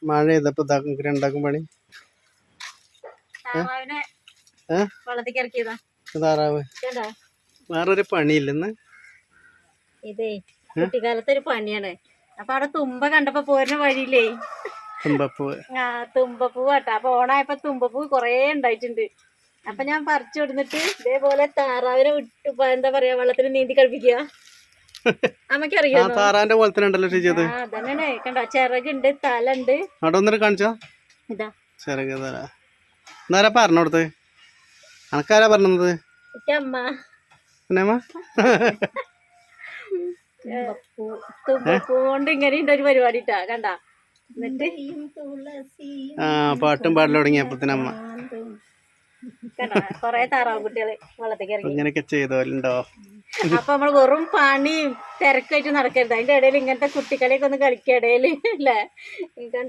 മഴ ചെയ്തപ്പോ രണ്ടാക്കും പണി താറാവ് വേറൊരു പണിയില്ലെന്ന് ഇതേ കുട്ടിക്കാലത്തെ ഒരു പണിയാണ്. അപ്പൊ അവിടെ തുമ്പ കണ്ടപ്പോ പോരുന്ന വഴിയില്ലേ തുമ്പപ്പൂവ് തുമ്പപ്പൂവാട്ടാ. അപ്പൊ ഓണായപ്പോ തുമ്പപ്പൂ കൊറേ ഉണ്ടായിട്ടുണ്ട്. അപ്പൊ ഞാൻ പറിച്ചു കൊടുത്തിട്ട് ഇതേപോലെ താറാവിനെ വിട്ട് എന്താ പറയാ വെള്ളത്തിൽ നീന്തി കളിപ്പിക്കുക. അമ്മക്കറിയോ? താറാവിന്റെ പോലെ തന്നെ ഉണ്ടല്ലോ ചേച്ചി. അതന്നെ കണ്ടോ, ചിറകുണ്ട്, തല ഉണ്ട്. അവിടെ ഒന്നിട്ട് കാണിച്ചോ ഇതാ ചിറക് തല. എന്നാരാ പറഞ്ഞോടുത്ത്? അനക്കാരാ പറഞ്ഞത്? അമ്മ. തുമ്പപ്പൂ കൊണ്ട് ഇങ്ങനെയുണ്ട് ഒരു പരിപാടി ഇട്ടാ കണ്ട. എന്നിട്ട് പാട്ടും പാടൽ തുടങ്ങിയപ്പത്തിനമ്മ കൊറേ താറാവ് കുട്ടികള് വെള്ളത്തേക്ക് ഇറങ്ങി ഇങ്ങനെയൊക്കെ ചെയ്തോലുണ്ടോ? അപ്പൊ നമ്മള് വെറും പണിയും തിരക്കായിട്ട് നടക്കരുത്. അതിന്റെ ഇടയിൽ ഇങ്ങനത്തെ കുട്ടികളെയൊക്കെ ഒന്ന് കളിക്കുക ഇടയില് അല്ലേ? കണ്ടോ.